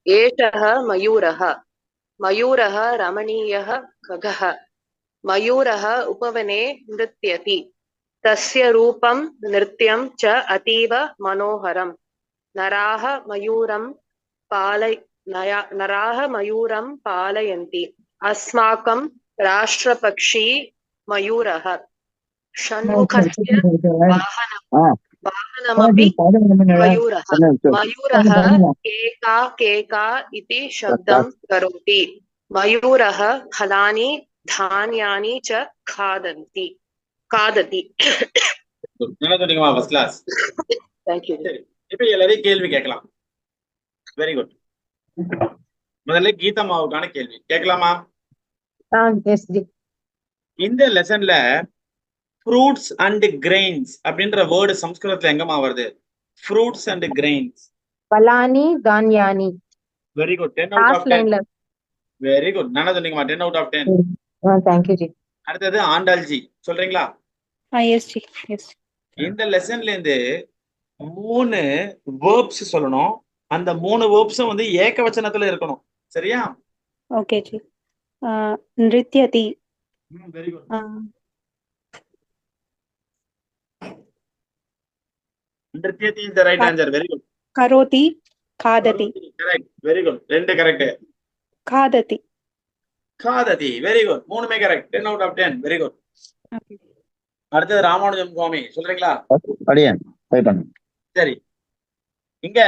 एषः मयूरः मयूरः रमणीयः खगः मयूरः उपवने नृत्यति तस्य रूपं नृत्यं च अतीव मनोहरम् नराः मयूरं पालयन्ति अस्माकं राष्ट्रपक्षी मयूरः षण्मुखस्य वाहनमपि मयूरः मयूरः केका केका इति शब्दं करोति मयूरः फलानि धान्यानि च खादति ஃபர்ஸ்ட் கிளாஸ். தேங்க்யூ. இப்ப எல்லாரையும் கேள்வி கேட்கலாம். Very good. முதல்ல கீதம்மாவுக்கான கேள்வி கேட்கலாமா? இந்த லெசன்ல ஃப்ரூட்ஸ் அண்ட் கிரெயின்ஸ் அப்படின்ற வேர்டு சம்ஸ்கிருதத்துல எங்கமா வருது? Fruits and grains. பலானி தான்யானி. Very good. 10 out of 10. Very good. நானா சொன்னீங்கமா 10 out of 10. தேங்க் யூ ஜி. அடுத்தது ஆண்டாள்ஜி சொல்றீங்களா? எஸ் ஜி. எஸ். இந்த லெசன்ல இருந்து 3 வேர்ப்ஸ் சொல்லணும். அந்த 3 வேர்ப்ஸும் வந்து ஏகவச்சனத்துல இருக்கணும். சரியா? ஓகே ஜி. நிருத்யதி. Very good. நிருத்யதி is the right answer. Very good. கரோதி காததி. கரெக்ட். Very good. ரெண்டு கரெக்ட். காததி. காததி. Very good. மூணுமே correct. 10 out of 10. Very good. அடுத்தது ராமானுஜம் சுவாமி சொல்றீங்களா? அடியேன் ட்ரை பண்ணு. சரி. இங்க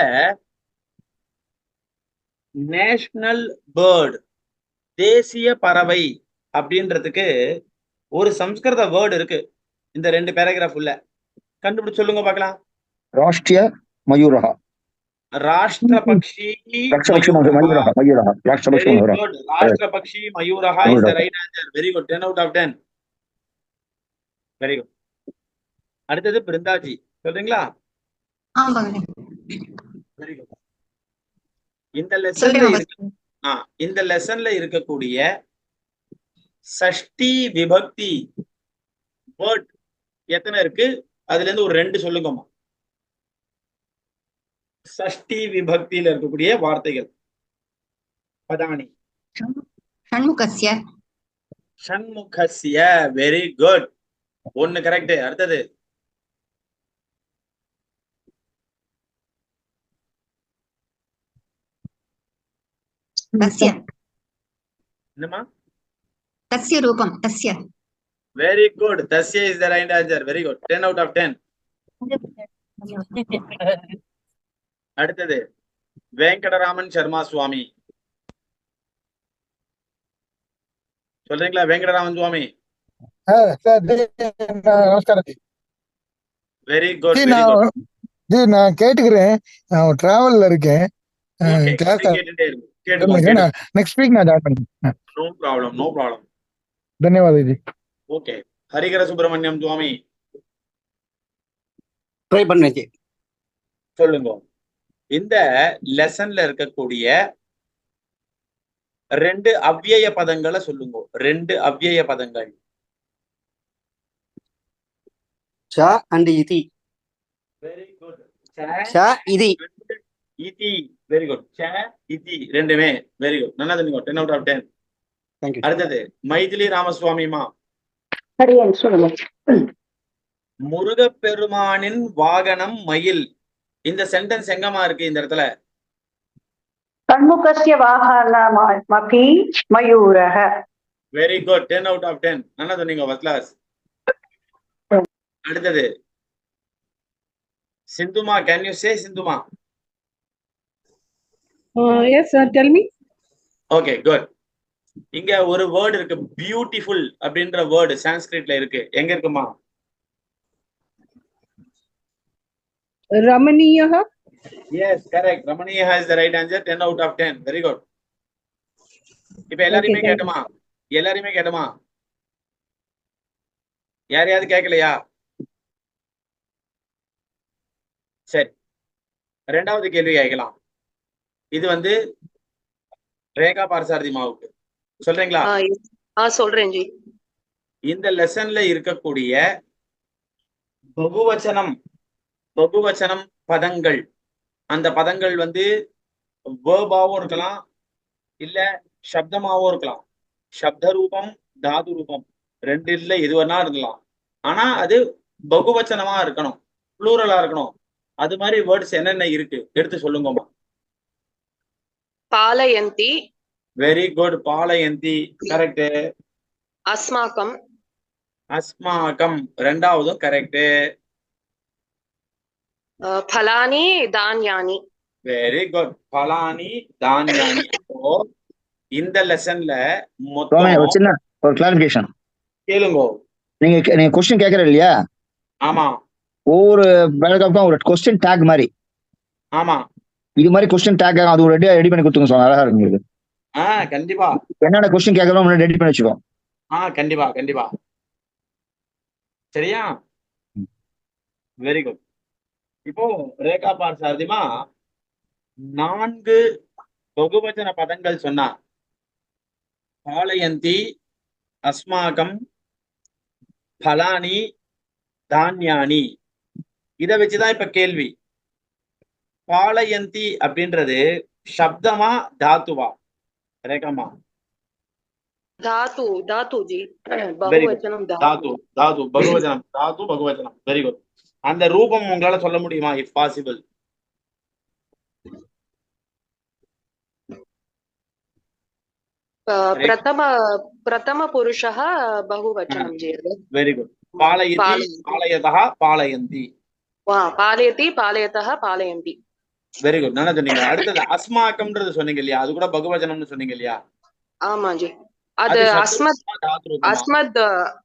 நேஷனல் பேர்ட் தேசிய பறவை அப்படின்றதுக்கு ஒரு சம்ஸ்கிருத வேர்டு இருக்கு. இந்த 2 பேராகிராஃப் உள்ள கண்டுபிடிச்சு சொல்லுங்க பார்க்கலாம். ராஷ்டிரிய மயூரஹ. ராஷ்டிரபக்ஷி மயூரஹ. ராஷ்டிரபக்ஷி மயூரஹ. ராஷ்டிரபக்ஷி மயூரஹ is the right answer. Very good. 10 out of 10. Very good. அடுத்தது பிருந்தாஜி சொல்றீங்களா? Very good. இந்த லெசன்ல இருக்கக்கூடிய சஷ்டி விபக்தி வேர்ட் எத்தனை இருக்கு? அதுல இருந்து ஒரு 2 சொல்லுங்கம்மா. சஷ்டி விபக்தியில இருக்கக்கூடிய வார்த்தைகள் பதானி. ஷண்முகஸ்ய. ஷண்முகஸ்ய. Very good. 1 கரெக்ட். அடுத்தது தஸ்ய. என்னமா? தஸ்ய ரூபம். தஸ்ய. வெரி குட். தஸ்ய is the right answer. Very good. 10 out of 10. அடுத்தது வெங்கடராமன் சர்மா சுவாமி சொல்றீங்களா? வெங்கடராமன் சுவாமி. நமஸ்காரம். Very good. ஜி நான் கேட்டுக்கிறேன். நான் டிராவல்ல இருக்கேன். நெக்ஸ்ட் வீக் நான் ஜாயின் பண்ணிக்கிறேன். No problem. No problem. தன்யவாதம் ஜி. ஓகே. ஹரிகர சுப்பிரமணியம் சுவாமி ட்ரை பண்ணி சொல்லுங்க. இந்த லெசன்ல இருக்கக்கூடிய 2 அவ்யய பதங்களை சொல்லுங்க. 2 அவ்யய பதங்கள். ச அண்ட் இதி. Very good. ச இதி. இதி. Very good. ச இதி ரெண்டுமே வெரி குட். நல்லா தெரியுங்க. 10 out of 10. Thank you. அடுத்தது மைதிலி ராமசுவாமிமா சொல்லுங்க. முருகப்பெருமானின் வாகனம் மயில். இந்த சென்டென்ஸ் எங்கமா இருக்கு இந்த இடத்துல? ஷண்முகஸ்ய வாஹனமபி மயூரஹ. Very good. 10 out of 10. நல்லா சொன்னீங்க. First class. அடுத்தது சிந்துமா. கேன் யூ சே சிந்துமா? Yes sir, tell me. Okay good. இங்க ஒரு வேர்ட் இருக்கு, பியூட்டிஃபுல் அப்படின்ற வேர்டு சான்ஸ்கிரிட்ல இருக்கு. எங்க இருக்குமா? ரமணீயஹ. Yes correct. ரமணீயஹ is the right answer. 10 out of 10. Very good. இப்போ எல்லாரையுமே கேட்டமா? எல்லாரையுமே கேட்டமா? யாரையாவது கேட்கலையா? சரி, 2வது கேள்வி கேட்கலாம். இது வந்து ரேகா பார்சாரதி மாவுக்கு சொல்றீங்களா? சொல்றேன் ஜி. இந்த லெசன்ல இருக்கக்கூடிய பகுவச்சனம் பதங்கள், அந்த பதங்கள் வந்து வேர்பாவும் இருக்கலாம், இல்ல சப்தமாவும் இருக்கலாம். சப்த ரூபம், தாது ரூபம் ரெண்டு இல்ல எது வேணா இருக்கலாம். ஆனா அது பகுவச்சனமா இருக்கணும், ப்ளூரலா இருக்கணும். அது மாதிரி வேர்ட்ஸ் என்னென்ன இருக்கு எடுத்து சொல்லுங்கம்மா. பாலயந்தி, வெரி குட். பாலயந்தி கரெக்ட். அஸ்மாக்கம், அஸ்மாகம் ரெண்டாவதும் கரெக்ட். பலானி தானியானி. Very good. பலானி தானியானி. அப்போ இந்த லெசன்ல சுவாமி மொத்தம் ஒரு சின்ன ஒரு கிளாரிபிகேஷன். கேளுங்க. நீங்க கொஸ்டின் கேட்கற இல்லையா, ஆமா ஒவ்வொரு பேராகிராஃப்க்கும் ஒரு கொஸ்டின் டேக் மாதிரி, ஆமா இது மாதிரி கொஸ்டின் டேக் அது ஒரு ரெடி பண்ணி கொடுத்துங்க சுவாமி, அழகா இருக்கு உங்களுக்கு. கண்டிப்பா. என்னென்ன கொஸ்டின் கேட்கறோம் ரெடி பண்ணி வச்சுக்கோ. கண்டிப்பா கண்டிப்பா. சரியா? Very good. இப்போ ரேகா பார்சாரதிமா 4 பகுவச்சன பதங்கள் சொன்னா. பாலயந்தி, அஸ்மாகம், பலானி, தானியானி. இத வச்சுதான் இப்ப கேள்வி. பாலயந்தி அப்படின்றது சப்தமா தாத்துவா ரேகாமா? தாத்து, தாத்துஜி. Very good. பகுவச்சனம் தாத்து, தாத்து பகுவச்சனம், தாத்து பகுவச்சனம். Very good. அந்த ரூபம் உங்களால சொல்ல முடியுமா இஃப் பாசிபிள்? பிரதம புருஷः बहुवचनं ஜெயது. Very good. பாலயதி, பாலயதः, பாலயந்தி. பாலயதி, பாலயதः, பாலயந்தி. Very good. நல்லா சொன்னீங்க. அடுத்தது அஸ்மாக்கம்ன்றது சொன்னீங்க இல்லையா, அது கூட பகுவச்சனம்னு சொன்னீங்க இல்லையா? ஆமாஜி. அது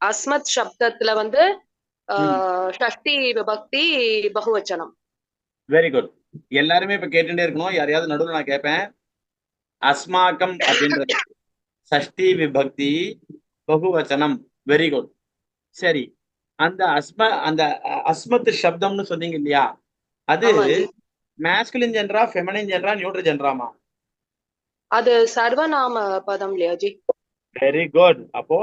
அஸ்மத் சப்தத்துல வந்து ஷஷ்டி விபக்தி பகுவச்சனம். Very good. எல்லாருமே இப்ப கேட்டுட்டே இருக்கணும். யாரையாவது நடுவில் நான் கேட்பேன். அஸ்மாக்கம் அப்படின்றது ஷஷ்டி விபக்தி பகுவச்சனம். Very good. சரி, அந்த அஸ்மத் சப்தம்னு சொன்னீங்க இல்லையா, அது மேஸ்குலின் ஜென்ரா, ஃபெமினின் ஜென்ரா, நியூட்ரல் ஜென்ராமா? அது சர்வநாம பதம் இல்லையாஜி? Very good. அப்போ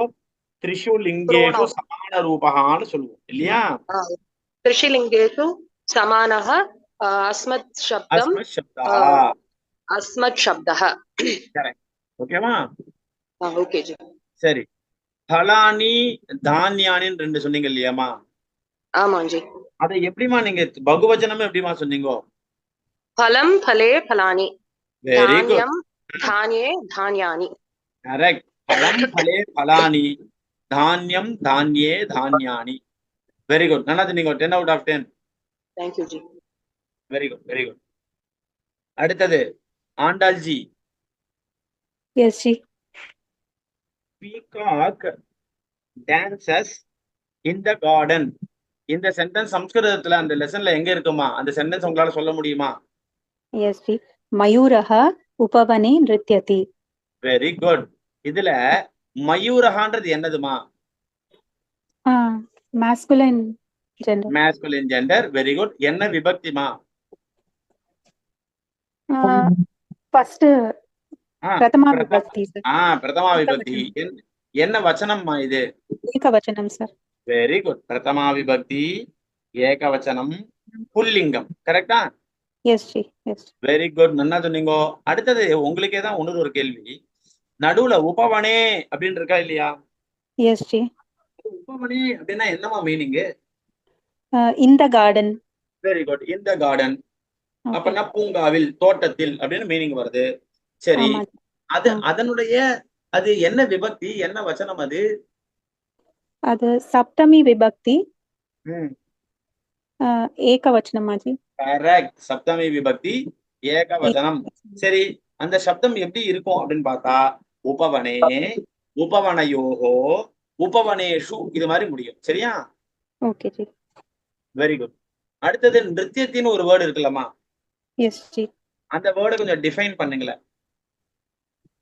த்ரிஷுலிங்கேஷு சமான ரூபகான்னு சொல்லுவோம் இல்லையா? த்ரிஷுலிங்கேஷு சமானஹ அஸ்மத் சப்தம், அஸ்மத் சப்தஹ. கரெக்ட். ஓகேவா? Okay G. சரி, பலானி தானியானின்னு 2 சொன்னீங்க இல்லையாமா? ஆமாஜி. அதை எப்படிமா நீங்க பகுவச்சனமே எப்படிமா சொன்னீங்க? பலம் பலே பலானி, வெரி குட். தானியம் தானியே தானியானி. கரெக்ட். பலம் பலே பலானி, தானியம் தானியே தானியானி. Very good. நல்லா சொன்னீங்க. 10 out of 10. Thank you ஜி. Very good, very good. அடுத்தது ஆண்டாள்ஜி. எஸ் ஜி. Peacock dances in the garden. இந்த சென்டென்ஸ் சம்ஸ்கிருதத்துல அந்த லெசன்ல எங்க இருக்குமா? அந்த சென்டென்ஸ் உங்களால சொல்ல முடியுமா? எஸ் ஜி. மயூரஹ உபவனே நிருத்யதி. Very good. இதுல மயூரஹான்றது என்னதுமா? Masculine gender. Masculine gender. Very good. என்ன விபக்திமா? ஃபர்ஸ்ட் பிரதமா விபக்தி சார். பிரதமா விபக்தி. என்ன வச்சனம்மா இது? ஏகவச்சனம் சார். Very good. பிரதமா விபக்தி, ஏகவச்சனம், புல்லிங்கம். கரெக்டா? எஸ் ஜி. எஸ். Very good. நல்லா சொன்னீங்க. அடுத்தது உங்களுக்கே தான் இன்னொரு ஒரு கேள்வி. நடுவுல உபவனே அப்படின்னு இருக்கா இல்லையா? S G. உபவனே அப்படின்னா என்னமா மீனிங்? இந்த கார்டன். Very good. இந்த கார்டன் அப்படின்னா பூங்காவில், தோட்டத்தில் அப்படின்னு மீனிங் வருது. சரி, அதனுடைய அது என்ன விபக்தி, என்ன வச்சனம் அது? அது சப்தமி விபக்தி, ஏகவச்சனமா ஜி? கரெக்ட். சப்தமி விபக்தி, ஏகவச்சனம். சரி, அந்த சப்தம் எப்படி இருக்கும் அப்படின்னு பார்த்தா உபவனே, உபவனயோகோ, உபவனேஷு இது மாதிரி முடியும். சரியா? Okay G. Very good. அடுத்தது நிருத்யத்தின்னு ஒரு வேர்டு இருக்குல்லம்மா? S G. அந்த வேர்டை கொஞ்சம் டிஃபைன் பண்ணுங்களேன்.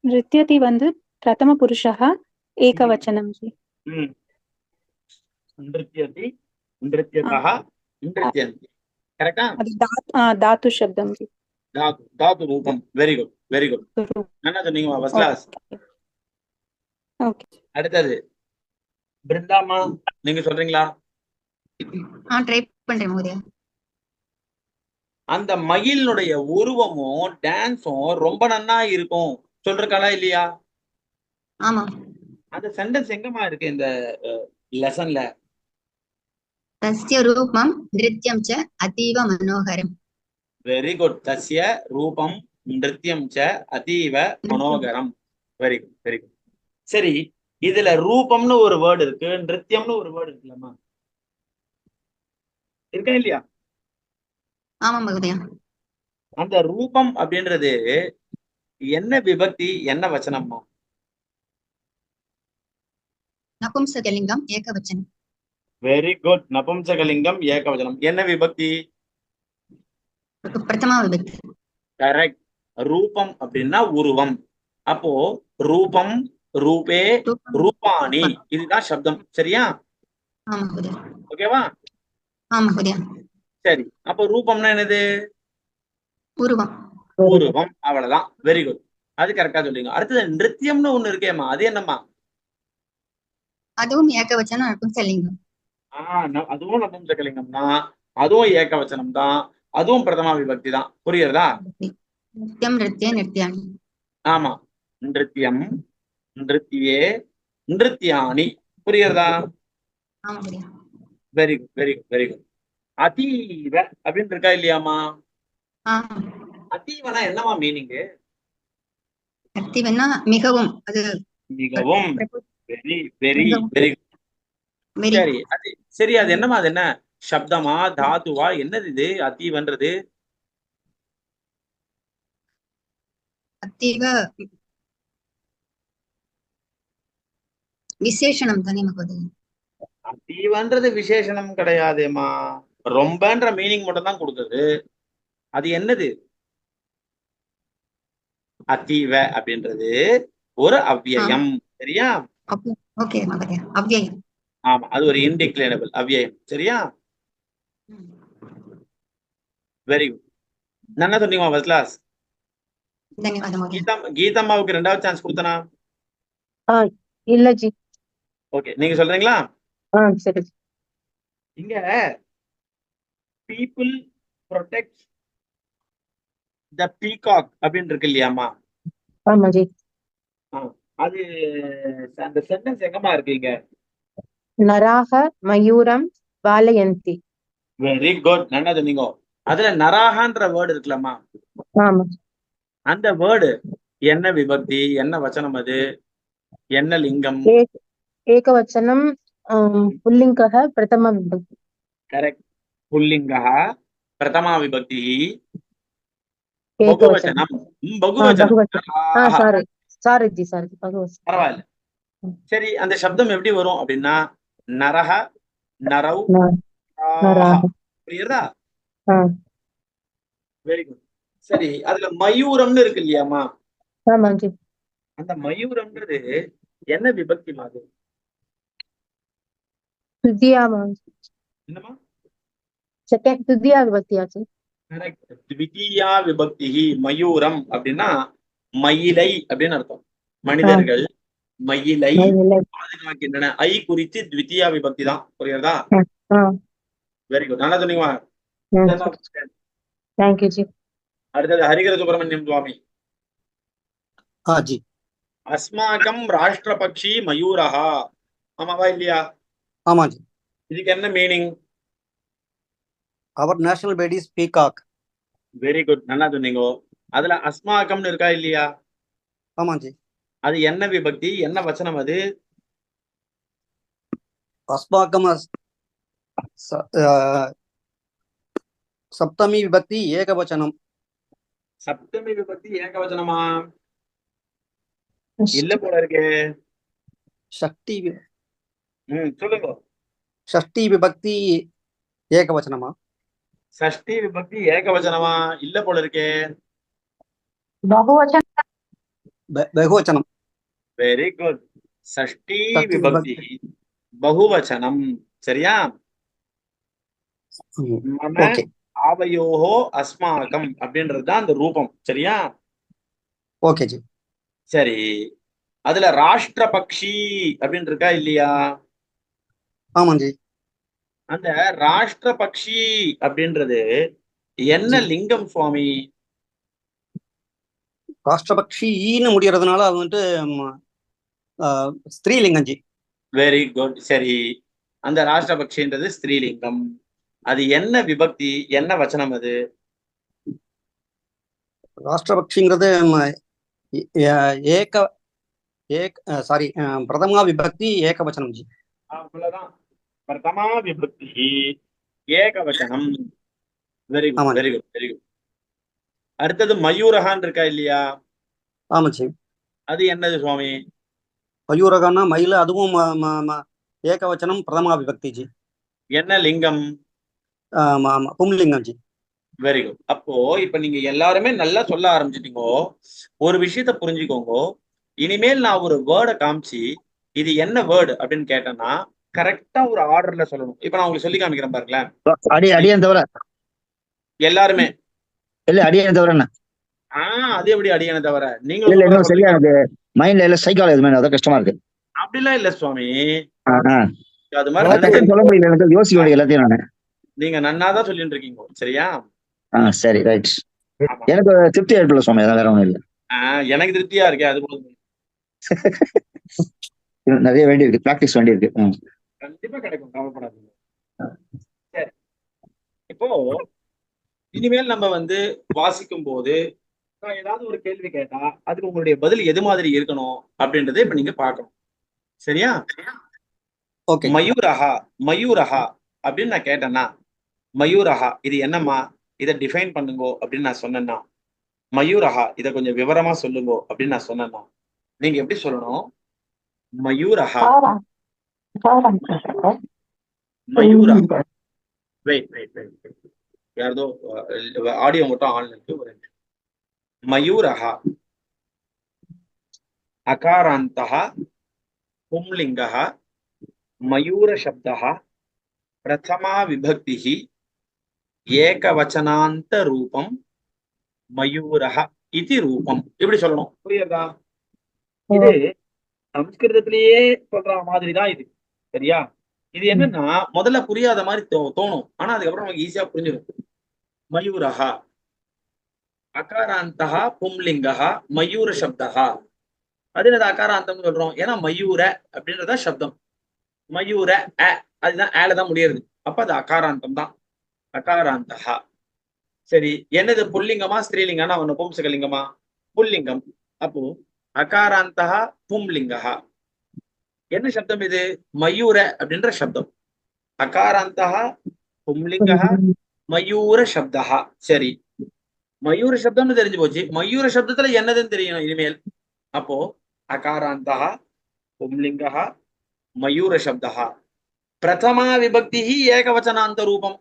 நிருத்யதி வந்து பிரதம புருஷः ஏகவச்சனம் ஜி. நிருத்யதி, நிருத்யதः, நிருத்யந்தி. கரெக்ட்டா? அது தாத்து சப்தம் ஜி. தாத்து, தாத்து ரூபம். Very good, very good. என்ன சொன்னீங்க? First class. ஓகே. அடுத்தது பிருந்தாமா, நீங்க சொல்றீங்களா? ட்ரை பண்றேன் மோதியா. அந்த மயிலினுடைய உருவமும் டான்ஸும் ரொம்ப நன்னா இருக்கும் சொல்றாங்களா இல்லையா? ஆமா. அந்த சென்டென்ஸ் எங்கம்மா இருக்கு இந்த லெசன்ல? தஸ்ய ரூபம் நிருத்யம் ச அதீவ மனோகரம். வெரி குட். தஸ்ய ரூபம் நிருத்யம் ச அதீவ மனோகரம். Very good, very good. சரி, இதுல ரூபம்னு ஒரு வேர்டு இருக்கு, நிருத்யம்னு ஒரு வேர்டு இருக்குல்லம்மா, இருக்கா இல்லையா? ஆமா மகோதயா. அந்த ரூபம் அப்படின்றது என்ன விபக்தி, என்ன வச்சனம்மா? நபும்சகலிங்கம் ஏகவச்சனம். Very good. நபும்சகலிங்கம் ஏகவச்சனம். என்ன விபக்தி? பிரதமா விபக்தி. கரெக்ட். ரூபம் அப்படின்னா உருவம். அப்போ ரூபம், ரூபே, ரூபாணி, இதுதான் சப்தம். சரியா? ஆமா மகோதயா. ஓகேவா? ஆமா மகோதயா. சரி, அப்போ ரூபம்னா என்னது? உருவம். உருவம். அவ்வளவுதான். Very good. அது கரெக்டா சொல்றீங்க. அடுத்தது நிருத்தியம்னு ஒண்ணு இருக்கேம்மா, அது என்னம்மா? அதுவும் ஏகவச்சனம் நபும்சகலிங்கம். அதுவும் நபும்சகலிங்கம் தான், அதுவும் ஏகவச்சனம் தான், அதுவும் பிரதமா விபக்தி தான். புரியுறதா? நிருத்யம் நிருத்யே நிருத்யாணி. ஆமா. நிருத்யம், நிருத்யே, நிருத்யாணி. புரியுறதா? ஆமா மகோதயா. Very good, very good, very good. அதீவ அப்படின்னு இருக்கா இல்லையாமா? அதீவனா என்னமா மீனிங்? அதீவனா மிகவும், அது மிகவும். Very very very. சரி, அது சரி, அது என்னமா, அது என்ன சப்தமா, தாத்துவா, என்னது இது அதீவன்றது? அதீவ விசேஷணம் தானே மகோதயா. அதீவன்றது விசேஷணம் கிடையாதேமா, ரொம்பன்ற மீனிங் மட்டும் தான் கொடுக்குது. அது என்னது? அதீவ அப்படின்றது ஒரு அவ்யயம். சரியா? ஓகே மகோதயா. அவ்யயம். ஆமா, அது ஒரு இன்டிக்ளைனபிள் அவ்யயம். சரியா? Very good. நல்லா சொன்னீங்கம்மா, ஃபர்ஸ்ட் கிளாஸ். தன்யவாதம் மகோதயா. கீதம்மாவுக்கு ரெண்டாவது சான்ஸ் கொடுத்தனா? இல்ல ஜி. ஓகே, நீங்க சொல்றீங்களா? சரி. இங்க பீப்புள் ப்ரொடெக்ட் த பீகாக் அப்படின்னு இருக்கு இல்லையாமா? ஆமா ஜி. அது அந்த சென்டென்ஸ் எங்கம்மா இருக்கீங்க? நராக மயூரம் பாலயந்தி. Very good. நல்லா சொன்னீங்க. அதுல நராகன்ற வேர்டு இருக்குல்லம்மா, ஆமா. அந்த வேர்டு என்ன விபக்தி, என்ன வச்சனம், அது என்ன லிங்கம்? ஏகவச்சனம் புல்லிங்கः பிரதம விபக்தி. கரெக்ட். புல்லிங்கः பிரதமா விபக்தி ஏகவச்சனம். பகுவச்சனம். சாரி ஜி, சாரி பகவச்சனம். பரவாயில்ல. சரி, அந்த சப்தம் எப்படி வரும் அப்படின்னா நரஹ, நரவ், புரியுறதா? Very good. சரி, அதுல மயூரம்னு இருக்கு இல்லையாமா? ஆமா ஜி. அந்த மயூரம்ன்றது என்ன விபக்தி மாதிரி? என்னமா? துதியா விபக்தியாச்சு. கரெக்ட். த்விதீயா விபக்தி. மயூரம் அப்படின்னா மயிலை அப்படின்னு அர்த்தம். மனிதர்கள் மயிலை பாதுகாக்கின்றன. ஐ குறித்து த்விதீயா விபக்தி தான். புரியுறதா? Very good. நல்லா சொன்னீங்க. Thank you G. அடுத்தது ஹரிகர சுப்பிரமணியம் சுவாமி. ஜி. அஸ்மாகம் ராஷ்டிரபக்ஷி மயூரஹா. ஆமாவா இல்லையா? ஆமா ஜி. இதுக்கு என்ன meaning? Our national bird is peacock. Very good. நல்லா சொன்னீங்க. அதுல அஸ்மாகம்னு இருக்கா இல்லையா? ஆமா ஜி. அது என்ன விபக்தி, என்ன வச்சனம் அது? அஸ்மாகம் சப்தமி விபக்தி ஏகவச்சனம். சப்தமி விபக்தி ஏகவச்சனமா? இல்ல போல இருக்கு. ஷஷ்டி சொல்லுங்க. ஷஷ்டி விபக்தி ஏகவச்சனமா? ஷஷ்டி விபக்தி ஏகவச்சனமா? இல்ல போல இருக்கே. பகுவச்சனம். Very good. ஷஷ்டி விபக்தி பகுவச்சனம். சரியா? மம ஆவயோஹோ அஸ்மாகம் அப்படின்றதுதான் அந்த ரூபம். சரியா? Okay G. சரி, அதுல ராஷ்டிரபக்ஷி அப்படின்னு இருக்கா இல்லையா? ஆமா ஜி. அந்த ராஷ்டிரபக்ஷி அப்படின்றது என்ன லிங்கம் சுவாமி? ராஷ்டிரபக்ஷின்னு முடியறதுனால அது வந்துட்டு ஸ்திரீலிங்கம் ஜி. Very good. சரி, அந்த ராஷ்டிரபக்ஷின்றது ஸ்திரீலிங்கம். அது என்ன விபக்தி, என்ன வச்சனம் அது? ராஷ்டிரபக்ஷிங்கிறது சாரி பிரதமா விபக்தி ஏகவச்சனம் ஜி. அவ்வளவுதான். பிரதமா விபக்தி ஏகவச்சனம். வெரி குட், ஆமா. Very good, very good. அடுத்தது மயூரகான் இருக்கா இல்லையா? ஆமா ஜி. அது என்னது சுவாமி? மயூரகம்னா மயில, அதுவும் ஏகவச்சனம் பிரதமா விபக்தி ஜி. என்ன லிங்கம்? பும்லிங்கம் ஜி. Very good. அப்போ இப்ப நீங்க எல்லாருமே நல்லா சொல்ல ஆரம்பிச்சிட்டீங்க. ஒரு விஷயத்த புரிஞ்சுக்கோங்க. இனிமேல் நான் ஒரு வேர்டை காமிச்சு இது என்ன வேர்டு அப்படின்னு கேட்டேன்னா கரெக்டா ஒரு ஆர்டர்ல சொல்லணும். இப்ப நான் உங்களுக்கு சொல்லி காமிக்கிறேன் பாருங்களேன். அடியன் தவிர எல்லாருமே இல்ல, அடியன் தவிர என்ன? அது எப்படி அடியான தவிர? இல்ல, இன்னும் சரியா நீங்க எனக்கு மைண்ட்ல இல்ல, சைக்காலஜி மைண்ட் அதான் கஷ்டமா இருக்கு. அப்படிலாம் இல்ல சுவாமி. அது டக்குன்னு சொல்ல முடியல, எனக்கு யோசிக்க முடியும் எல்லாத்தையும் நானு. நீங்க நன்னாதான் சொல்லிட்டு இருக்கீங்க. சரியா? சரி, ரைட். ஆமா. எனக்கு திருப்தி ஏற்படல சுவாமி, அதான் வேற ஒண்ணும் இல்ல. எனக்கு திருப்தியா இருக்கே, அது போதும். நிறைய வேண்டி இருக்கு, பிராக்டிஸ் வேண்டி இருக்கு. கண்டிப்பா கிடைக்கும், கவலைப்படாதீங்க. சரி, இப்போ இனிமேல் நம்ம வாசிக்கும் போது நான் ஏதாவது ஒரு கேள்வி கேட்டா அதுக்கு உங்களுடைய பதில் எது மாதிரி இருக்கணும் அப்படின்றத இப்ப நீங்க பார்க்கணும். சரியா? ஓகே. மயூரஹா, மயூரஹா அப்படின்னு நான் கேட்டேன்னா, மயூரஹா இது என்னம்மா, இதை டிஃபைன் பண்ணுங்க அப்படின்னு நான் சொன்னேன்னா, மயூரஹா இதை கொஞ்சம் விவரமா சொல்லுங்க அப்படின்னு நான் சொன்னேன்னா, நீங்க எப்படி சொல்லணும்? மயூரஹா, மயூரஹா. வெயிட் வெயிட் வெயிட், யாரதோ ஆடியோ மட்டும் ஆன்ல இருக்கு. ஒரு மயூரஹா அகாராந்தஹ பும்லிங்கஹ மயூர சப்தஹ பிரதமா விபக்திஹ ஏகவச்சனாந்த ரூபம் மயூரஹ இதி ரூபம். இப்படி சொல்லணும். புரியுதா? இது சம்ஸ்கிருதத்திலேயே சொல்ற மாதிரி தான் இது. சரியா? இது என்னன்னா முதல்ல புரியாத மாதிரி தோணும், ஆனா அதுக்கப்புறம் நமக்கு ஈஸியா புரிஞ்சிடும். மயூரஹா அகாராந்தஹ பும்லிங்கஹ மயூர சப்தஹ. அது என்னது அகாராந்தம் சொல்றோம்? ஏன்னா மயூர அப்படின்றத சப்தம். மயூர அதுதான் ஏல தான் முடியுது. அப்ப அது அகாராந்தம் தான். அகாராந்தஹா. சரி, என்னது புல்லிங்கமா ஸ்திரீலிங்கமா நபும்சகலிங்கமா? புல்லிங்கம். அப்போ அகாராந்தஹா பும்லிங்கஹா. என்ன சப்தம் இது? மயூர அப்படின்ற சப்தம். அகாராந்தஹா பும்லிங்கஹா மயூர சப்தஹா. சரி, மயூர சப்தம்னு தெரிஞ்சு போச்சு. மயூர சப்தத்துல என்னதுன்னு தெரியணும் இனிமேல். அப்போ அகாராந்தஹா பும்லிங்கஹா மயூர சப்தஹா பிரதமா விபக்தி ஏகவச்சனாந்த ரூபம்.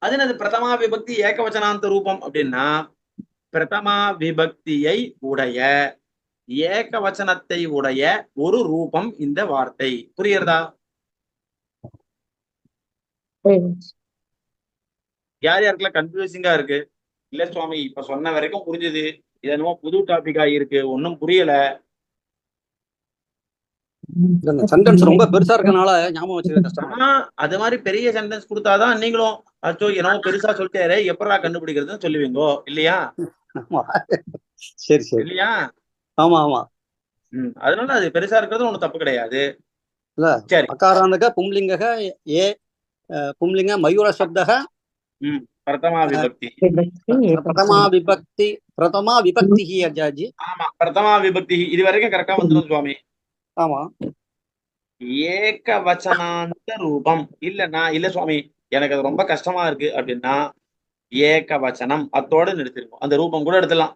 அது என்னது பிரதமா விபக்தி ஏகவச்சனாந்த ரூபம் அப்படின்னா, பிரதமா விபக்தியை உடைய ஏகவச்சனத்தை உடைய ஒரு ரூபம் இந்த வார்த்தை. புரியுறதா? யார் யாருக்கெல்லாம் கன்ஃபியூசிங்கா இருக்கு? இல்ல சுவாமி, இப்ப சொன்ன வரைக்கும் புரிஞ்சுது, இது என்னமோ புது டாபிக்கா இருக்கு, ஒன்னும் புரியல. சென்டென்ஸ் ரொம்ப பெருசா இருக்கனால ஞாபகம் வச்சுக்க கஷ்டமா. அது மாதிரி பெரிய சென்டென்ஸ் கொடுத்தாதான் நீங்களும் அச்சோ என்னமோ பெருசா சொல்லிட்டாரு எப்படா கண்டுபிடிக்கிறதுன்னு சொல்லுவீங்கோ இல்லையா? சரி சரி. இல்லையா? ஆமா ஆமா. அதனால அது பெருசா இருக்கிறது ஒண்ணும் தப்பு கிடையாது. இல்ல, சரி. அகாராந்தக பும்லிங்கக பும்லிங்க மயூர சப்தக பிரதமா விபக்தி. பிரதமா விபக்தி அஜாஜி. ஆமா, பிரதமா விபக்தி. இது வரைக்கும் கரெக்டா வந்துடும் சுவாமி. ஆமா. ஏகவச்சனாந்த ரூபம் இல்லன்னா இல்ல சுவாமி எனக்கு அது ரொம்ப கஷ்டமா இருக்கு அப்படின்னா ஏகவச்சனம் அத்தோட நிறுத்திருக்கும். அந்த ரூபம் கூட எடுத்துலாம்.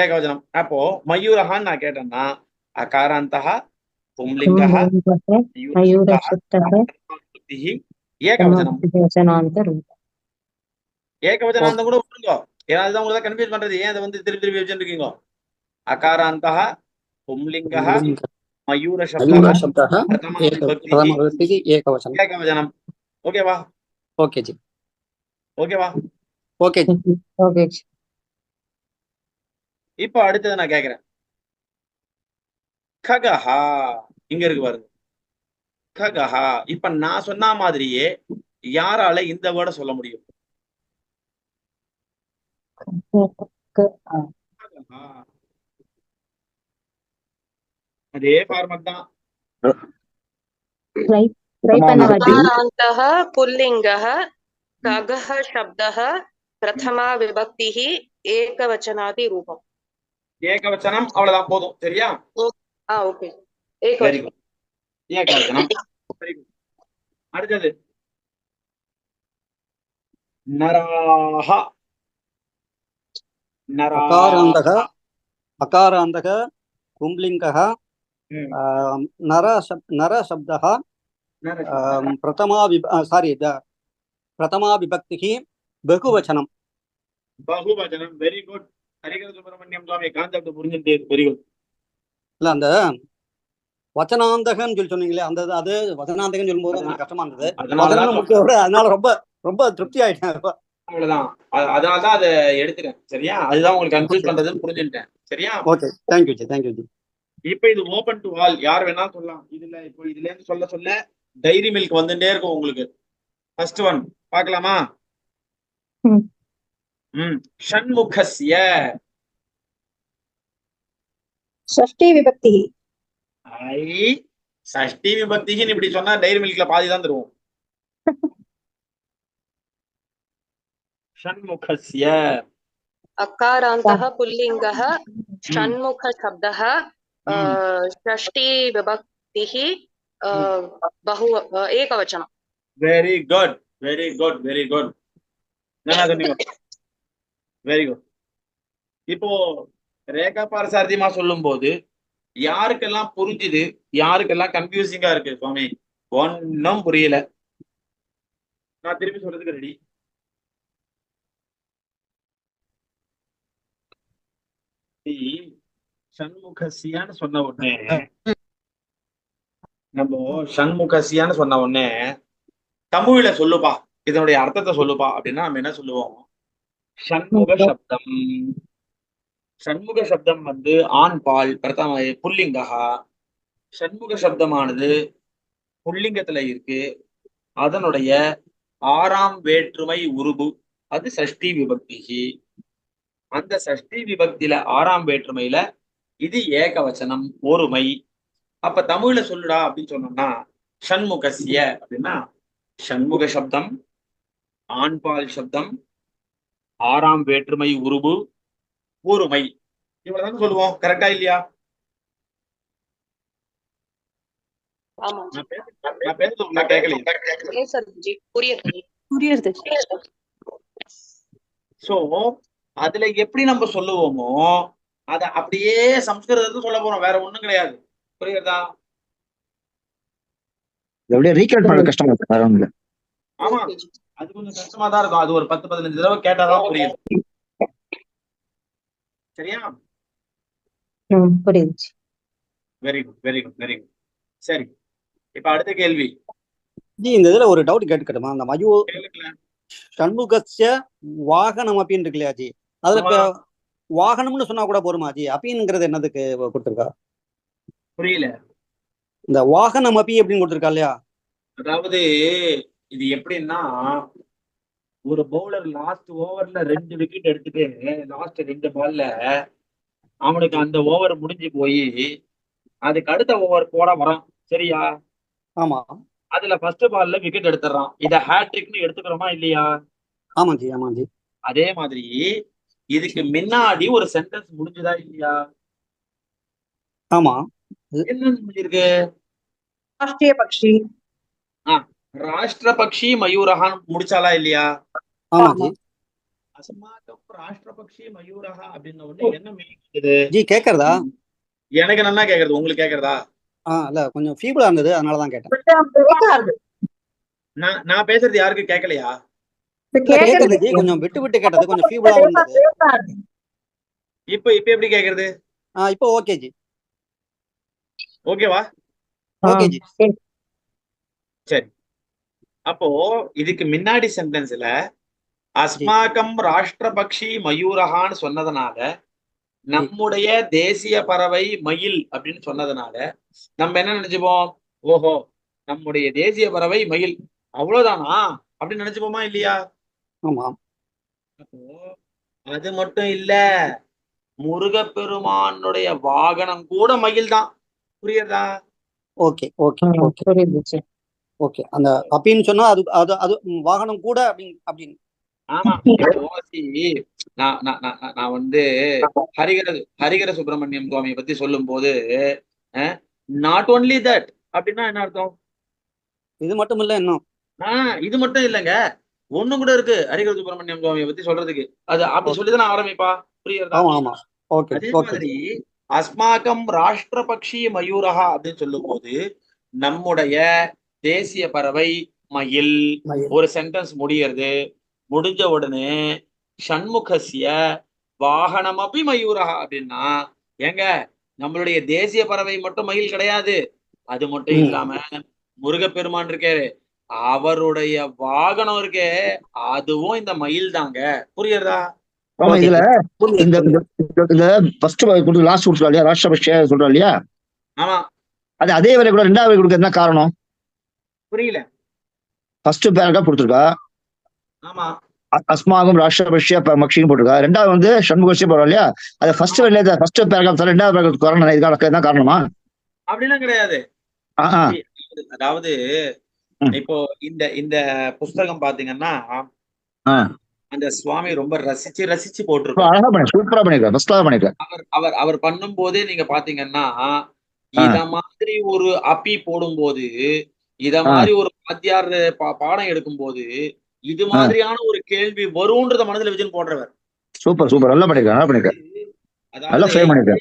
ஏகவச்சனம். அப்போ மயூரஹான்னு நான் கேட்டேன்னா அகாராந்தஹ பும்லிங்கஹ ஏகவச்சனம். ஏகவச்சனாந்தம் கூட விட்டுருங்க. ஏன்னா அதுதான் உங்களுக்கு கன்ஃபியூஸ் பண்றது. ஏன் அதை திருப்பி திருப்பி வச்சுருக்கீங்க? அகாராந்தஹ பும்லிங்கஹ மயூர சப்தஹ பிரதமா விபக்தி ஏகவச்சனம். ஓகேவா? ஓகே ஜி. ஓகேவா? Okay okay. இப்போ அடுத்தது நான் கேக்குறேன். ககஹா இங்க இருக்கு பாருங்க. ககஹா. இப்ப நான் சொன்ன மாதிரியே யாரால இந்த வேர்டை சொல்ல முடியும்? அதே ஃபார்மட் தான். ட்ரை பண்ண अकारान्तः पुल्लिङ्गः खगः शब्दः प्रथमा विभक्तिः एकवचनादि रूपम्. ஏகவச்சனம், அவ்வளவுதான், போதும். சரியா? ओके. Very good. ஏகவச்சனம். Very good. அடுத்தது நராஹ. अकारान्तः पुंलिङ्गः नरशब्दः प्रथमा विभक्तिः बहुवचनं. பகுவச்சனம். Very good. ஹரிகர சுப்பிரமணியம் சுவாமி கான்செப்ட் புரிஞ்சுட்டே. Very good. இல்ல அந்த வச்சனாந்தகன்னு சொல்லி சொன்னீங்களே, அந்த அது வச்சனாந்தகன்னு சொல்லும்போது எனக்கு கஷ்டமா இருந்தது. அதனால ரொம்ப ரொம்ப திருப்தி ஆயிட்டேன். அவ்வளவுதான். அதனாலதான் அதை எடுத்துட்டேன். சரியா? அதுதான் உங்களுக்கு கன்ஃபியூஸ் பண்றதுன்னு புரிஞ்சுட்டேன். சரியா? Okay, thank you G, thank you G. இப்ப இது ஓபன் டு ஆல், யார் வேணாலும் சொல்லலாம். இதுல இப்போ இதுல இருந்து சொல்ல சொல்ல டைரி மில்க் வந்துட்டே இருக்கும் உங்களுக்கு. ஃபர்ஸ்ட் ஒன் பார்க்கலாமா? ஷண்முகஸ்ய षष्ठी विभक्तिः. ஷஷ்டி விபக்தின்னு இப்படி சொன்னா டைரி மில்க்ல பாதி தான் தருவோம். ஷண்முகஸ்ய अकारान्तः पुल्लिङ्गः षण्मुख शब्दः षष्ठी विभक्तिः बहु एकवचनं. Very good, very good, very good. Very good. இப்போ ரேகா பார்சாரதிமா சொல்லும் போது யாருக்கெல்லாம் புரிஞ்சுது, யாருக்கெல்லாம் கன்ஃபியூசிங்கா இருக்கு? சுவாமி ஒன்னும் புரியல. நான் திருப்பி சொல்றதுக்கு ரெடி. ஷண்முகசியான்னு சொன்ன உடனே சொன்ன உடனே தமிழ்ல சொல்லுப்பா, இதனுடைய அர்த்தத்தை சொல்லுப்பா அப்படின்னா நம்ம என்ன சொல்லுவோம்? ஷண்முக சப்தம். ஷண்முக சப்தம் வந்து ஆண் பால் பிரதம புல்லிங்கா. ஷண்முக சப்தமானது புல்லிங்கத்துல இருக்கு. அதனுடைய 6ஆம் வேற்றுமை உருபு, அது சஷ்டி விபக்தி. அந்த சஷ்டி விபக்தியில 6ஆம் வேற்றுமையில இது ஏகவச்சனம், ஒருமை. அப்ப தமிழ்ல சொல்லுடா அப்படின்னு சொன்னோம்னா ஷண்முகஸ்ய அப்படின்னா ஷண்முக சப்தம், ஆண்பால் சப்தம், 6ஆம் வேற்றுமை உருபு, ஒருமை. இவ்வளவுதான் சொல்லுவோம். கரெக்டா இல்லையா? நான் கேட்கலையே. சோ அதுல எப்படி நம்ம சொல்லுவோமோ அத அப்படியே சம்ஸ்கிருதத்தை சொல்ல போறோம், வேற ஒண்ணும் கிடையாது. புரியுதா? ரீகால் பண்ண கஷ்டமா இருக்கு. வேற ஒண்ணும் இல்ல. ஆமா, அது கொஞ்சம் கஷ்டமா தான் இருக்கும். அது ஒரு 10-15 தடவை கேட்டாதான் புரியுது. சரியா? புரியுது. Very good, very good, very good. சரி, இப்ப அடுத்த கேள்வி. இந்த இதுல ஒரு டவுட் கேட்டுக்கட்டுமா? அந்த மயூ ஷண்முகஸ்ய வாகனம் அப்படின்னு இருக்கு இல்லையா ஜி, அதுல வாகனம்னு சொன்னா கூட போருமா ஜி? அப்பிங்கிறது என்னதுக்கு கொடுத்துருக்கா? புரியல. இந்த வாகனம் அப்பி அப்படின்னு கொடுத்துருக்கா இல்லையா? அதாவது இது எப்படின்னா, ஒரு பவுலர் லாஸ்ட் ஓவர்ல 2 விக்கெட் எடுத்துட்டு லாஸ்ட் 2 பால்ல அவனுக்கு அந்த ஓவர் முடிஞ்சு போய் அதுக்கு அடுத்த ஓவர் போட வரான். சரியா? ஆமா. அதுல ஃபர்ஸ்ட் பால்ல விக்கெட் எடுத்துறான். இத ஹேட்ரிக்னு எடுத்துக்கிறோமா இல்லையா? ஆமா ஜி, ஆமா ஜி. அதே மாதிரி இதுக்கு முன்னாடி ஒரு சென்டென்ஸ் முடிஞ்சதா இல்லையா? ஆமா. என்ன முடிஞ்சிருக்கு? राष्ट्रीय पक्षी. ராஷ்டிரபக்ஷி மயூரஹான் முடிச்சாலா இல்லையா? ஆமா ஜி. அஸ்மாகம் ராஷ்டிரபக்ஷி மயூரஹா அப்படின்ன உடனே என்ன மீனிங் ஜி? கேக்குறதா? எனக்கு நல்லா கேக்குறது, உங்களுக்கு கேக்குறதா? இல்ல, கொஞ்சம் ஃபீபிளா இருந்தது, அதனாலதான் கேட்டேன். நான் பேசுறது யாருக்கு கேட்கலையா? கேக்குறது ஜி, கொஞ்சம் விட்டு விட்டு கேட்டது, கொஞ்சம் ஃபீபிளா இருந்தது. இப்ப எப்படி கேக்குறது? இப்போ ஓகே ஜி. ஓகேவா? Okay G. சரி, அப்போ இதுக்கு முன்னாடி சென்டென்ஸ்ல அஸ்மாகம் ராஷ்டிரபக்ஷி மயூரஹான்னு சொன்னதுனால, நம்முடைய தேசிய பறவை மயில் அப்படின்னு சொன்னதுனால நம்ம என்ன நினைச்சுப்போம்? ஓஹோ, நம்முடைய தேசிய பறவை மயில், அவ்வளவுதானா அப்படின்னு நினைச்சுப்போமா இல்லையா? ஆமா. அப்போ அது மட்டும் இல்ல, முருகப்பெருமானுடைய வாகனம் கூட மயில் தான். புரியுதா? ஓகே ஓகே ஓகே புரியுது சார். ஓகே. அந்த அப்பின்னு சொன்னா அது அது அது வாகனம் கூட அப்படின்னு. ஆமா. இப்போ நான் வந்து ஹரிகர சுப்பிரமணியம் சுவாமியை பத்தி சொல்லும் போது நாட் ஓன்லி தட் அப்படின்னா என்ன அர்த்தம்? இது மட்டும் இல்ல இன்னும். இது மட்டும் இல்லைங்க, ஒண்ணு கூட இருக்கு ஹரிகர சுப்பிரமணியம் சுவாமியை பத்தி சொல்றதுக்கு. அது அப்படி சொல்லிதான் ஆரம்பிப்பா. புரியுறதா? ஆமா ஆமா. ஓகே அதே ஓகே. மாதிரி அஸ்மாக்கம் ராஷ்டிரபக்ஷி மயூரஹா அப்படின்னு சொல்லும் போது நம்முடைய தேசிய பறவை மயில். ஒரு சென்டென்ஸ் முடியறது, முடிஞ்ச உடனே ஷண்முகஸ்ய வாகனமபி மயூரஹா அப்படின்னா, ஏங்க நம்மளுடைய தேசிய பறவை மட்டும் மயில் கிடையாது. அது மட்டும் இல்லாம முருகப்பெருமான் இருக்காரு, அவருடைய வாகனம் இருக்கே அதுவும் இந்த மயில் தாங்க. புரியுறதா? ஆமா. இதுல இந்த ஃபர்ஸ்ட் லாஸ்ட் சொல்றா இல்லையா, ராஷ்டிரபக்ஷ சொல்றா இல்லையா? ஆமா. அது அதே வரை கூட ரெண்டாவது வரை கொடுக்க என்ன காரணம்? புரியல. ஃபர்ஸ்ட் பேராகிராஃப் கொடுத்துருக்கா. ஆமா. அஸ்மாகும் ராஷ்டிரபக்ஷ மக்ஷின்னு போட்டிருக்கா. ரெண்டாவது வந்து ஷண்முகஸ்ய போறோம் இல்லையா, அது ஃபர்ஸ்ட் வரையில ஃபர்ஸ்ட் பேராகிராஃப் ரெண்டாவது பேராகிராஃப் காரணம் இதுக்கான என்ன காரணமா? அப்படிலாம் கிடையாது. அதாவது இப்போ இந்த புஸ்தகம் பாத்தீங்கன்னா அந்த சுவாமி ரொம்ப ரசிச்சு போட்டிருக்காரு. சூப்பரா பண்ணிருக்காரு. அவர் பண்ணும் போதே நீங்க பாத்தீங்கன்னா இத மாதிரி ஒரு அப்பி போடும் போது, இத மாதிரி ஒரு வாத்தியார் பாடம் எடுக்கும் போது இது மாதிரியான ஒரு கேள்வி வரும்ன்றத மனதில் வச்சுன்னு போடுறவர். சூப்பர் நல்லா பண்ணிருக்காரு. அதாவது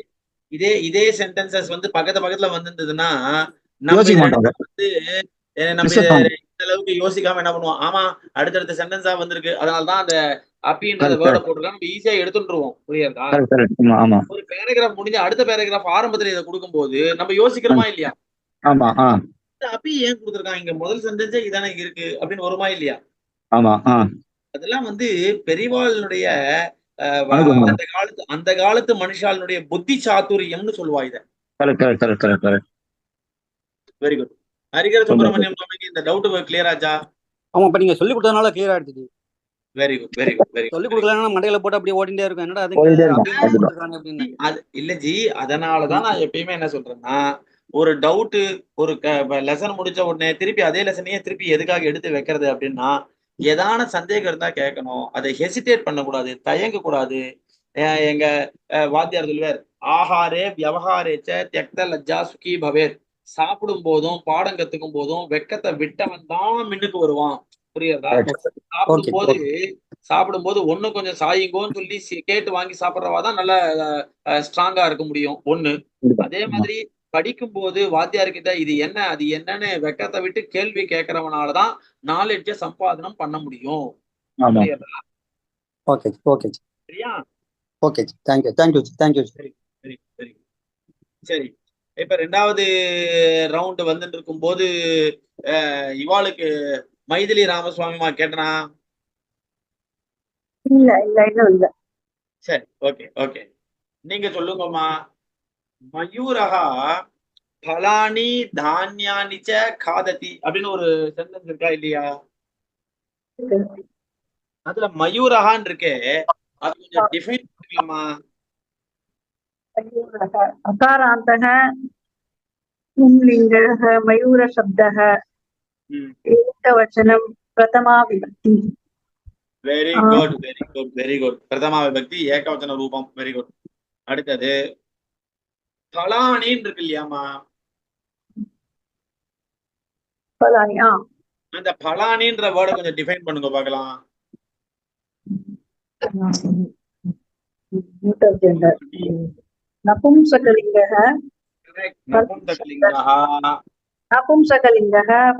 இதே சென்டென்சஸ் வந்து பக்கத்துல வந்திருந்ததுன்னா நம்ம வந்து இந்த அளவுக்கு யோசிக்காம என்ன பண்ணுவோம், ஆமா அடுத்தடுத்த சென்டென்ஸா வந்திருக்கு அதனாலதான் அந்த அப்பின்றத வேர்ட போட்டுருக்கா, நம்ம ஈஸியா எடுத்துட்டுருவோம். புரியுதா? ஒரு பேராகிராஃப் முடிஞ்ச அடுத்த பேராகிராஃப் ஆரம்பத்துல இதை கொடுக்கும் போது நம்ம யோசிக்கிறோமா இல்லையா? ஆமா. அப்பி ஏன் கொடுத்துருக்காங்க, இங்க முதல் சென்டென்ஸே இதானே இருக்கு அப்படின்னு வருமா இல்லையா? ஆமா. அதெல்லாம் வந்து பெரியவாளுடைய அந்த காலத்து மனுஷாளுடைய புத்தி சாதுரியம்னு சொல்லுவா இத. Very good. ஹரிகர சுப்பிரமணியம் சுவாமிக்கு இந்த டவுட் கிளியர் ஆச்சா? ஆமா, இப்ப நீங்க சொல்லி கொடுத்ததுனால கிளியர் ஆயிடுச்சு. Very good. சொல்லி கொடுக்கலன்னா மண்டையில போட்டு அப்படியே ஓடிட்டே இருக்கும். என்னடா அது இல்ல ஜி, அதனாலதான் நான் எப்பயுமே என்ன சொல்றேன்னா, ஒரு டவுட் ஒரு லெசன் முடிச்ச உடனே திருப்பி அதே லெசனையே திருப்பி எதுக்காக எடுத்து வைக்கிறது அப்படின்னா, ஏதான சந்தேகம் இருந்தா கேட்கணும், அதை ஹெசிடேட் பண்ணக்கூடாது, தயங்க கூடாது. எங்க வாத்தியார் சொல்லுவார், ஆஹாரே வியவஹாரேச்ச தியக்த லஜ்ஜா சுகி பவேர். சாப்பிடும் போதும் பாடம் கத்துக்கும் போதும் வெக்கத்தை விட்டவன் தான் மின்னுக்கு வருவான். புரியுதா? சாப்பிடும் போது ஒண்ணு கொஞ்சம் சாயிங்கோன்னு சொல்லி கேட்டு வாங்கி சாப்பிட்றவாதான் நல்ல ஸ்ட்ராங்கா இருக்க முடியும் ஒண்ணு. அதே மாதிரி படிக்கும் போது வாத்தியார்கிட்ட இது என்ன அது என்னன்னு வெக்கத்தை விட்டு கேள்வி கேட்கறவனாலதான் நாலேஜ சம்பாதனம் பண்ண முடியும். சரி, இப்ப ரெண்டாவது ரவுண்ட் வந்துட்டு இருக்கும் போது இவாளுக்கு மைதிலி ராமசுவாமிமா கேட்டனா? இல்ல. சரி, ஓகே. நீங்க சொல்லுங்கம்மா. மயூரஹா பலானி தானியானி ச காததி அப்படின்னு ஒரு சென்டென்ஸ் இருக்கா இல்லையா? அதுல மயூரஹான்னு இருக்கே, அது கொஞ்சம் டிஃபைன் பண்ணலாமா? அகாராந்தः पुंलिङ्गः मयूरशब्दः एकवचनं प्रथमा विभक्ति. Very good. பிரதமா விபக்தி ஏகவச்சன ரூபம். Very good. அடுத்தது பலானின்னு இருக்கு இல்லையாமா? பலானி. அந்த பலானின்ற வேர்டை கொஞ்சம் டிஃபைன் பண்ணுங்க பார்க்கலாம். नपुंसकलिङ्गः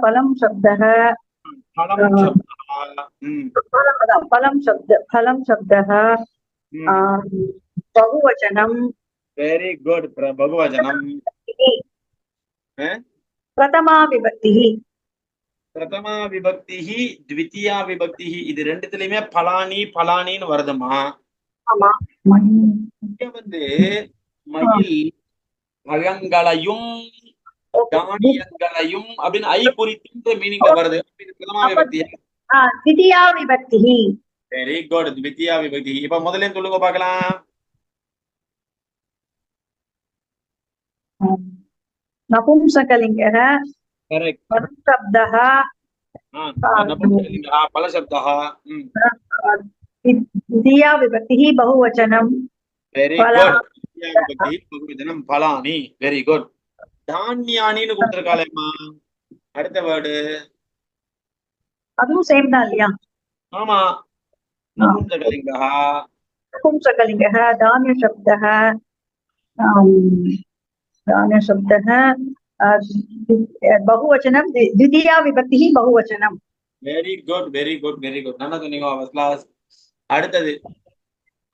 फलं शब्दः बहुवचनं. Very good. बहुवचनं प्रथमा विभक्ति द्वितीया विभक्ति இது ரெண்டுத்துலயுமே பலானின்னு வருதுமா? ஆமா. வந்து மயில் பழங்களையும் தானியங்களையும் அப்படின்னு ஐ குறித்துன்ற மீனிங்ல வருது. பிரதமா விபக்தி द्वितीया विभक्तिः வெரி குட். द्वितीया विभक्ति. இப்ப முதல்ல சொல்லுங்க பார்க்கலாம். नपुंसकलिङ्गः करेक्ट. पदशब्दः नपुंसकलिङ्गः फलशब्दः. द्वितीया विभक्तिः बहुवचनं வெரி குட். द्वितीया विभक्ति बहुवचனம் फलानि. Very good. தானியானின்னு கொடுத்திருக்காளேம்மா. அடுத்த வேர்டு அதுவும் சேம் தான் இல்லையா? ஆமா. नपुंसकलिङ्गः नपुंसकलिङ्गः धान्यशब्दः धान्यशब्दः बहुवचनं द्वितीया विभक्तिः बहुवचनं. Very good very good very good. நல்லா சொன்னீங்க ஃபர்ஸ்ட் கிளாஸ். அடுத்தது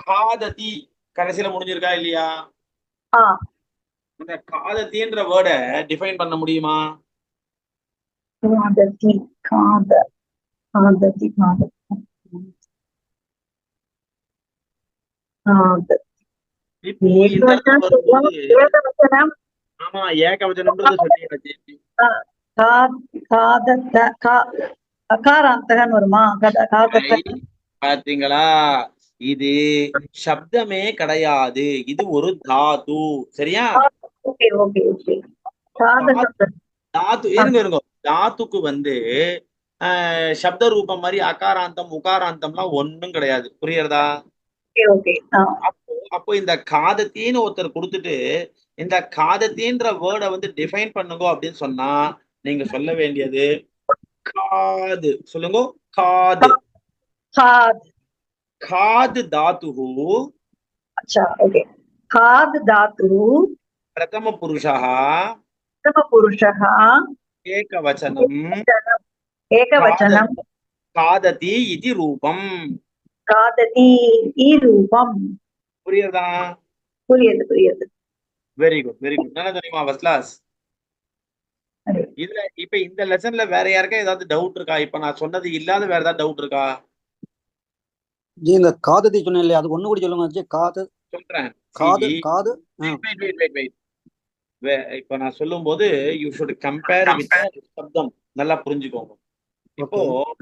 காததி கடைசியில முடிஞ்சிருக்கா இல்லையா? அந்த காதத்தின்ற வேர்டை டிஃபைன் பண்ண முடியுமா? காததி காததி காததி இப்போ இந்த ஏகவச்சனம். ஆமா ஏகவச்சனம்ன்றது சொல்லியாச்சு. அகாராந்தகன் வருமா? பாத்தீங்களா? இது சப்தமே கிடையாது. இது ஒரு தாது. சரியா? Okay okay okay. தாத்து இருங்க. தாத்துக்கு வந்து சப்த ரூபம் மாதிரி அகாராந்தம் உகாராந்தம்லாம் ஒண்ணும் கிடையாது. புரியுறதா? அப்போ இந்த காதத்தின்னு ஒருத்தர் கொடுத்துட்டு இந்த காதத்தின்ற வேர்டை வந்து டிஃபைன் பண்ணுங்க அப்படின்னு சொன்னா நீங்க சொல்ல வேண்டியது காது. சொல்லுங்க. காது. காது தாத்துஹு. अच्छा ओके. खाद धातु प्रथम पुरुषः एकवचनं खादति इति रूपम्. खादति ई रूपम्. புரியுதா? புரியுது. Very good very good. நல்லா தெரியுமா ஃபர்ஸ்ட் கிளாஸ்? இதுல இப்ப இந்த லெசன்ல வேற யாருக்கா ஏதாவது டவுட் இருக்கா? இப்ப நான் சொன்னது இல்லாத வேற ஏதாவது டவுட் இருக்கா? ஜி இந்த காததி சொன்னேன் இல்லையா, அது ஒண்ணு கூட சொல்லுங்க. காது சொல்றேன். காது காது. இப்ப நான் சொல்லும் போது யூ ஷுட் கம்பேர் வித் சப்தம். நல்லா புரிஞ்சுக்கோங்க. இப்போ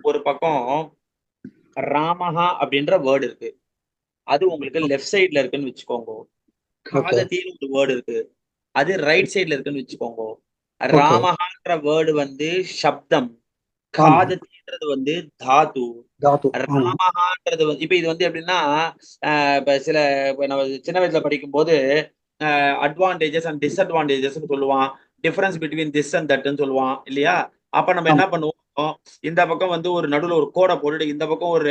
ஒரு பக்கம் ராமஹா அப்படின்ற வேர்டு இருக்கு. அது உங்களுக்கு லெஃப்ட் சைட்ல இருக்குன்னு வச்சுக்கோங்க. காதத்தின்னு ஒரு வேர்டு இருக்கு. அது ரைட் சைட்ல இருக்குன்னு வச்சுக்கோங்க. ராமஹான்ற வேர்டு வந்து சப்தம். காதத்தின்றது வந்து தாது. ராமஹான்றது வந்து இப்ப இது வந்து எப்படின்னா இப்ப சில நம்ம சின்ன வயசுல படிக்கும் போது அட்வான்டேஜஸ் அண்ட் டிஸ்அட்வான்டேஜஸ் சொல்லுவான். டிஃபரன்ஸ் பிட்வீன் திஸ் அண்ட் தட்னு சொல்லுவான் இல்லையா? அப்ப நம்ம என்ன பண்ணுவோம், இந்த பக்கம் வந்து ஒரு நடுவுல ஒரு கோடை போட்டுட்டு இந்த பக்கம் ஒரு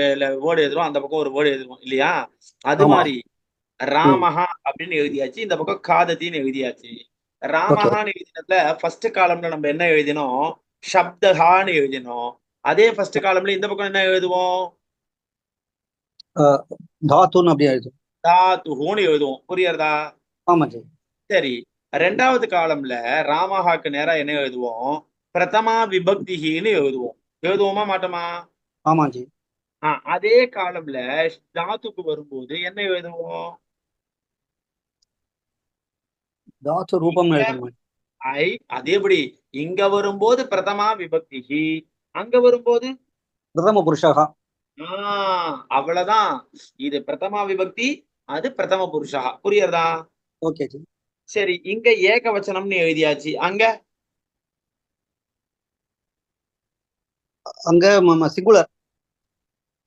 வேர்டு எழுதுறோம், அந்த பக்கம் ஒரு வேர்டு எழுதுவோம் இல்லையா? அது மாதிரி ராமஹா அப்படின்னு எழுதியாச்சு, இந்த பக்கம் காதத்தின்னு எழுதியாச்சு. ராமஹான்னு எழுதினதுல ஃபர்ஸ்ட் காலம்ல நம்ம என்ன எழுதினோம்? சப்தஹான்னு எழுதினோம். அதே ஃபர்ஸ்ட் காலம்ல இந்த பக்கம் என்ன எழுதுவோம்? தாத்துன்னு அப்படி எழுதுவோம். தாத்துஹுன்னு எழுதுவோம். புரியுறதா? ஆமாஜி. சரி, ரெண்டாவது காலம்ல ராமஹாக்கு நேரா என்ன எழுதுவோம்? பிரதமா விபக்திஹின்னு எழுதுவோம். எழுதுவோமா மாட்டோமா? ஆமாஜி. அதே காலம்ல தாத்துக்கு வரும்போது என்ன எழுதுவோம்? தாத்து ரூபம் எழுதணும். அதேபடி இங்க வரும்போது பிரதமா விபக்திஹி, அங்க வரும்போது பிரதம புருஷா. அவ்வளவுதான். இது பிரதமா விபக்தி, அது பிரதம புருஷா. புரியுறதா? ஓகே. சரி, இங்க ஏகவச்சனம்னு எழுதியாச்சு. அங்க சிங்குலர்.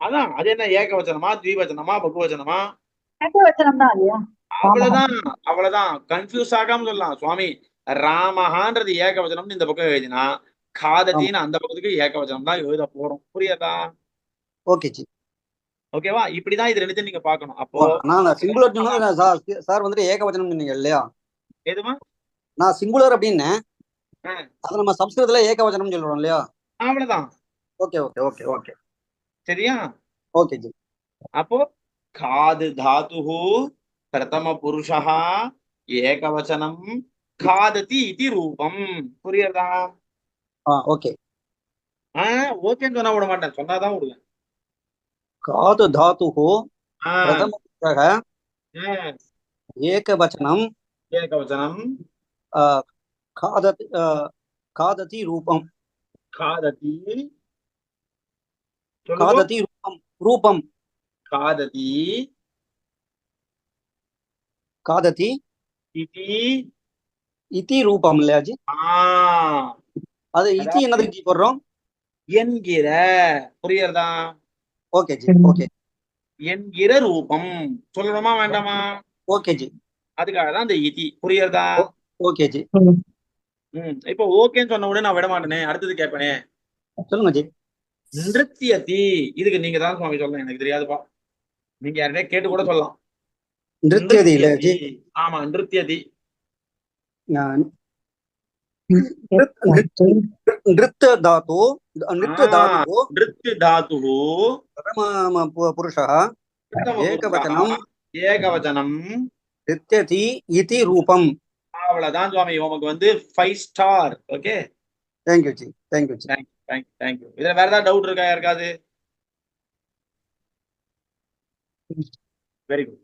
அதான் அது என்ன ஏகவச்சனமா த்விவச்சனமா பகுவச்சனமா? ஏகவச்சனம் தான் இல்லையா? அவ்வளவுதான். கன்ஃபியூஸ் ஆகாம சொல்லலாம். சுவாமி ராமஹான்றது ஏகவச்சனம்னு இந்த பக்கம் எழுதினா காதத்தின்னு அந்த பக்கத்துக்கு ஏகவச்சனம் தான் எழுத போறோம். புரியுதா? ஓகே ஜி. ஓகேவா? இப்படிதான் இது ரெண்டுத்தையும் நீங்க பாக்கணும். அப்போ நான் சிங்குலர் சொன்னா சார் வந்துட்டு ஏகவச்சனம் சொன்னீங்க இல்லையா? எதுமா? நான் சிங்குலர் அப்படின்னு அது நம்ம சம்ஸ்கிருதத்துல ஏகவச்சனம் சொல்றோம் இல்லையா? அவ்வளவுதான். Okay okay okay okay. சரியா? ஓகே ஜி. அப்போ காது தாத்துஹு பிரதம புருஷா ஏகவச்சனம் காததி இதி ரூபம். புரியுறதா? ஓகே. ஓகேன்னு சொன்னா விட மாட்டேன், சொன்னாதான் விடுவேன். காது தாத்துஹு பிரதம புருஷः ஏகவச்சனம் காததி ரூபம். காததி சொல்லுங்க. காததி ரூபம் ரூபம் காததி காததி இதி இதி ரூபம் இல்லையா ஜி? அது இதி அதாவது என்னதுக்கு ஜி போடுறோம்? என்கிற, புரியுறதா? ஓகே ஜி, ஓகே என்கிற ரூபம் சொல்லணுமா வேண்டாமா? ஓகே ஜி, அதுக்காக தான் இந்த இதி, புரியுறதா? Okay G. இப்போ ஓகேன்னு சொன்ன உடனே நான் விட மாட்டேனே, அடுத்தது கேட்பேனே. சொல்லுங்க ஜி. நிருத்தியதி, இதுக்கு நீங்க தான் சுவாமி சொல்லணும், எனக்கு தெரியாதுப்பா. நீங்க யாருனே கேட்டு கூட சொல்லலாம். நிருத்தியதி இல்ல ஜி? ஆமா, நிருத்தியதி. நிருத்த தாத்து நிருத்த தாத்து நிருத்தி தாத்து பிரதம புருஷः ஏகவச்சனம் ஏகவச்சனம் நிருத்தியதி இதி ரூபம். அவ்வளவுதான் சுவாமி, உமக்கு வந்து 5 star. Okay, thank you G, thank you G. Thank you. இதுல வேற ஏதாவது டவுட் இருக்கா யாருக்காவது? Very good.